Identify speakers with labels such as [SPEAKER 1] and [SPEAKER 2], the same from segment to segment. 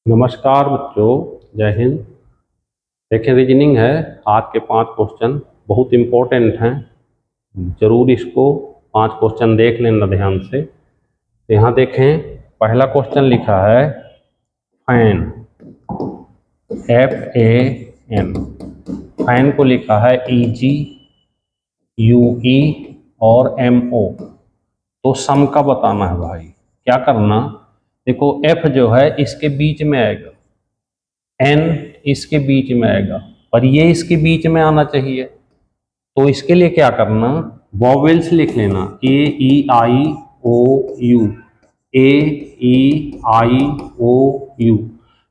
[SPEAKER 1] नमस्कार बच्चों, जय हिंद। देखिए रीजनिंग है। आज के 5 क्वेश्चन बहुत इम्पोर्टेंट हैं, जरूर इसको 5 क्वेश्चन देख लेना ध्यान से। तो यहाँ देखें, पहला क्वेश्चन लिखा है फैन, FAN। फैन को लिखा है EG, UE और MO। तो सम का बताना है भाई। क्या करना, देखो F जो है इसके बीच में आएगा, N इसके बीच में आएगा, और ये इसके बीच में आना चाहिए। तो इसके लिए क्या करना, वॉवेल्स लिख लेना, AEIOU, AEIOU।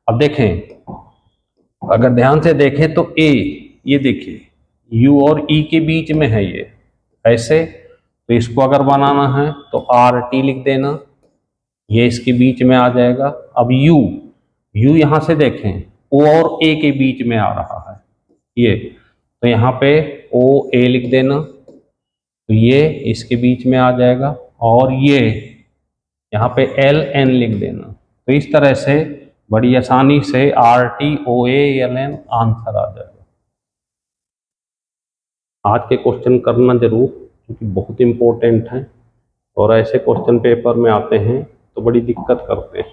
[SPEAKER 1] अब देखें, अगर ध्यान से देखें तो A, ये देखिए U और E के बीच में है ये, ऐसे। तो इसको अगर बनाना है तो RT लिख देना, ये इसके बीच में आ जाएगा। अब U यहां से देखें O और A के बीच में आ रहा है ये, तो यहाँ पे OA लिख देना, तो ये इसके बीच में आ जाएगा। और ये यहाँ पे LN लिख देना। तो इस तरह से बड़ी आसानी से RTOALN आंसर आ जाएगा। आज के क्वेश्चन करना जरूर, क्योंकि बहुत इंपॉर्टेंट है, और ऐसे क्वेश्चन पेपर में आते हैं तो बड़ी दिक्कत करते हैं।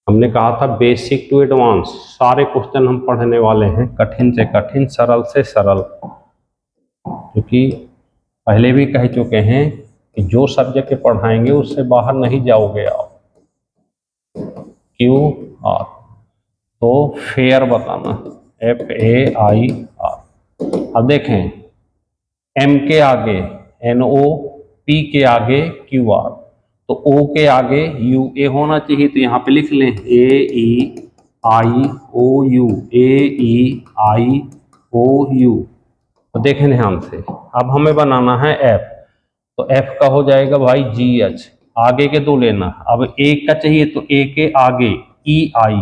[SPEAKER 1] हमने कहा था बेसिक टू एडवांस सारे क्वेश्चन हम पढ़ने वाले हैं, कठिन से कठिन, सरल से सरल। क्योंकि पहले भी कह चुके हैं कि जो सब्जेक्ट पढ़ाएंगे उससे बाहर नहीं जाओगे आप। QR, तो फेयर बताना, FAIR। अब देखें, M के आगे NO, P के आगे QR, तो O के आगे UA होना चाहिए। तो यहाँ पे लिख लें AEIOU, AEIOU। तो देखें ध्यान से, अब हमें बनाना है F। तो F का हो जाएगा भाई GH, आगे के दो लेना। अब एक का चाहिए तो A के आगे EI,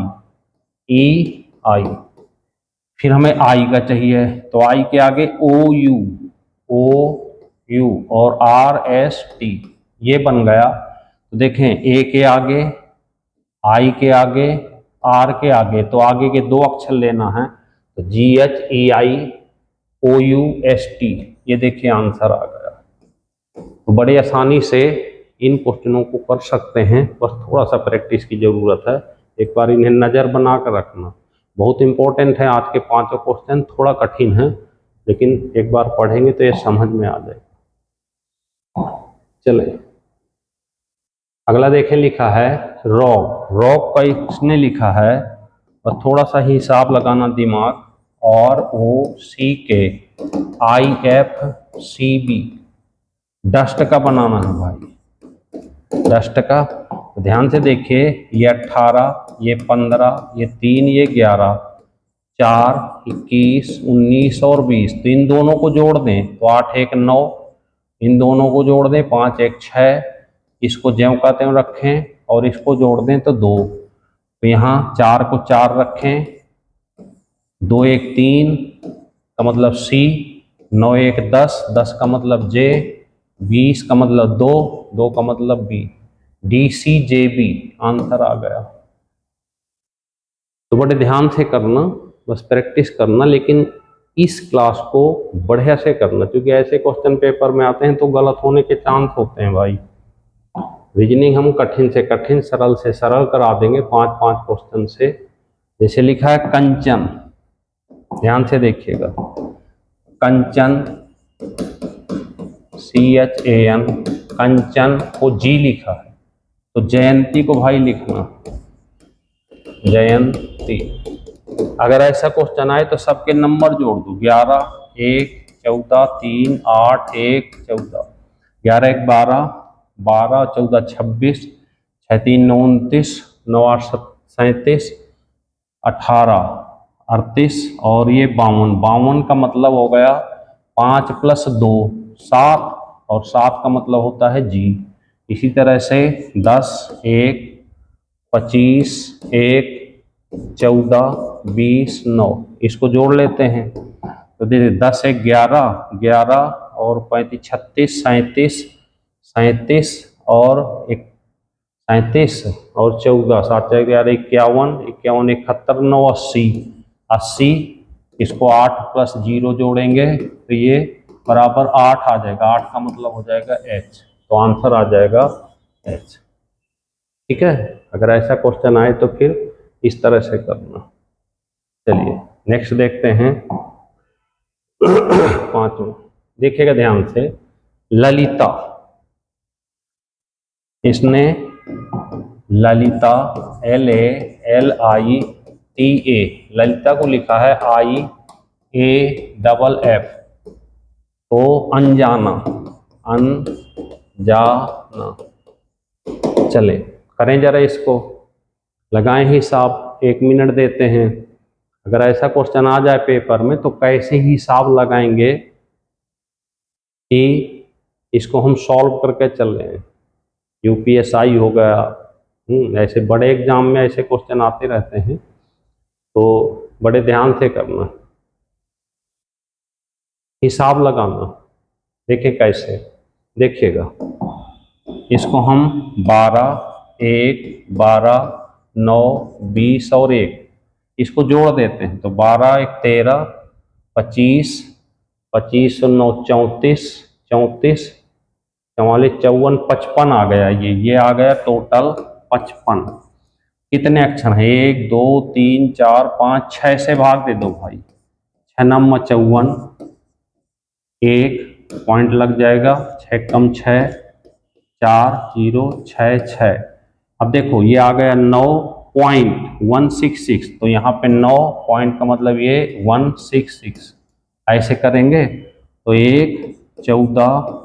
[SPEAKER 1] फिर हमें I का चाहिए तो I के आगे OU और RST, ये बन गया। तो देखें A के आगे, I के आगे, R के आगे, तो आगे के दो अक्षर लेना है, तो GHEIOUST, ये देखिए आंसर आ गया। तो बड़े आसानी से इन क्वेश्चनों को कर सकते हैं, बस थोड़ा सा प्रैक्टिस की ज़रूरत है। एक बार इन्हें नज़र बना कर रखना, बहुत इंपॉर्टेंट है। आज के 5 क्वेश्चन थोड़ा कठिन है, लेकिन एक बार पढ़ेंगे तो ये समझ में आ जाएगा। चलें, अगला देखें, लिखा है रॉक का इसने लिखा है, और थोड़ा सा हिसाब लगाना दिमाग, ROCK IFCB, डस्ट का बनाना है भाई, डस्ट का। ध्यान से देखिए, ये 18, ये 15, ये 3, ये 11, 4, 21, 19 और 20। तो इन दोनों को जोड़ दें तो 8 1 9, इन दोनों को जोड़ दें 5 1 6, इसको ज्यों का त्यों रखें और इसको जोड़ दें तो 2। तो यहाँ 4 को 4 रखें, 2 1 3 का मतलब C, 9 1 10, 10 का मतलब J, 20 का मतलब 2, 2 का मतलब B, DCJB आंसर आ गया। तो बड़े ध्यान से करना, बस प्रैक्टिस करना, लेकिन इस क्लास को बढ़िया से करना, क्योंकि ऐसे क्वेश्चन पेपर में आते हैं तो गलत होने के चांस होते हैं भाई। रीजनिंग हम कठिन से कठिन, सरल से सरल करा देंगे 5 क्वेश्चन से। जैसे लिखा है कंचन, ध्यान से देखिएगा, कंचन CHAN, कंचन को G लिखा है, तो जयंती को भाई लिखना जयंती। अगर ऐसा क्वेश्चन आए तो सबके नंबर जोड़ दो, 11 1 14 3 8 1 14, 11 1 12, 12 14 26, 6 3 9 29, 9 8 37, 18 38, और ये 52। 52 का मतलब हो गया 5 + 2 7, और 7 का मतलब होता है G। इसी तरह से 10 1 25 1 14 20 9, इसको जोड़ लेते हैं तो देखिए 10 1 11, 11 और 35 36 37 37, और एक 37 और 14, 7 4 11 51, 51 71 9 80, 80 इसको 8 प्लस 0 जोड़ेंगे तो ये बराबर 8 आ जाएगा। 8 का मतलब हो जाएगा H, तो आंसर आ जाएगा H। ठीक है, अगर ऐसा क्वेश्चन आए तो फिर इस तरह से करना। चलिए नेक्स्ट देखते हैं। पांचवा देखिएगा ध्यान से, ललिता, इसने ललिता LALITA, ललिता को लिखा है IAFF, तो अनजाना, अनजाना। चले करें जरा इसको, लगाएं हिसाब, 1 मिनट देते हैं। अगर ऐसा क्वेश्चन आ जाए पेपर में तो कैसे हिसाब लगाएंगे कि इसको हम सॉल्व करके चल रहे हैं। UPSI हो गया, ऐसे बड़े एग्जाम में ऐसे क्वेश्चन आते रहते हैं, तो बड़े ध्यान से करना, हिसाब लगाना। देखिए कैसे, देखिएगा इसको हम 12 1 12 9 20 और 1 इसको जोड़ देते हैं, तो 12 1 13 25 25 और 9 34 34 44 54 55 आ गया। ये आ गया टोटल 55। कितने अक्षर हैं? 1 2 3 4 5 6 से भाग दे दो भाई, 6 नंबर 54, 1 पॉइंट लग जाएगा, 6 कम 6 4 0 6 6। अब देखो ये आ गया 9.166, तो यहाँ पे 9 पॉइंट का मतलब ये 166। ऐसे करेंगे तो 1 14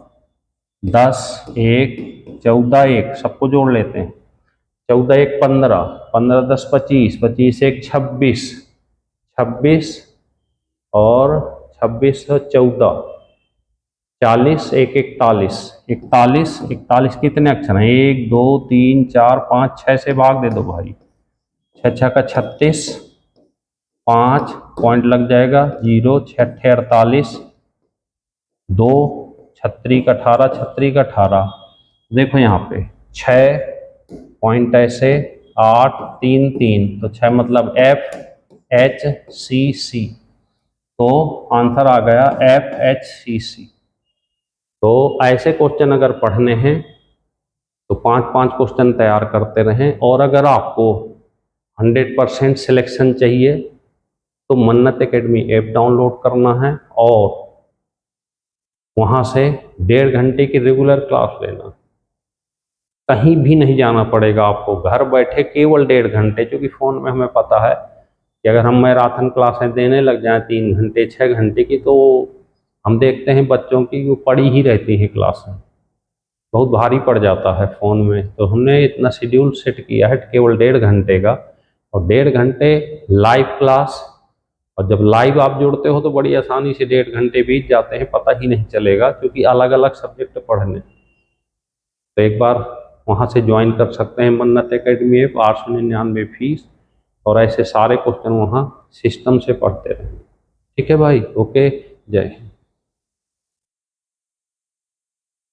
[SPEAKER 1] 10 1 14 1 सबको जोड़ लेते हैं, 14 1 15 15 10 25 25 1 26 26 और 26 14 40 1 41 41 41 कितने अक्षर हैं? 1 2 3 4 5 6 से भाग दे दो भाई, 6 6 का 36, 5 पॉइंट लग जाएगा 0 6 48 2 36 का 18 36 का 18। देखो यहाँ पे 6 पॉइंट ऐसे 8 3 3, तो 6 मतलब FHCC, तो आंसर आ गया FHCC। तो ऐसे क्वेश्चन अगर पढ़ने हैं तो 5-5 क्वेश्चन तैयार करते रहें। और अगर आपको 100% सिलेक्शन चाहिए तो मन्नत एकेडमी ऐप डाउनलोड करना है और वहाँ से 1.5 घंटे की रेगुलर क्लास लेना। कहीं भी नहीं जाना पड़ेगा आपको, घर बैठे केवल 1.5 घंटे, क्योंकि फ़ोन में हमें पता है कि अगर हम मैराथन क्लासें देने लग जाएं 3 घंटे 6 घंटे की, तो हम देखते हैं बच्चों की वो पड़ी ही रहती हैं क्लासें, बहुत भारी पड़ जाता है फ़ोन में। तो हमने इतना शेड्यूल सेट किया है केवल 1.5 घंटे का, और 1.5 घंटे लाइव क्लास। और जब लाइव आप जुड़ते हो तो बड़ी आसानी से 1.5 घंटे बीत जाते हैं, पता ही नहीं चलेगा, क्योंकि अलग अलग सब्जेक्ट पढ़ने। तो एक बार वहाँ से ज्वाइन कर सकते हैं मन्नत एकेडमी ऐप, 899 फीस, और ऐसे सारे क्वेश्चन वहाँ सिस्टम से पढ़ते रहें। ठीक है भाई, ओके, जय हिंद।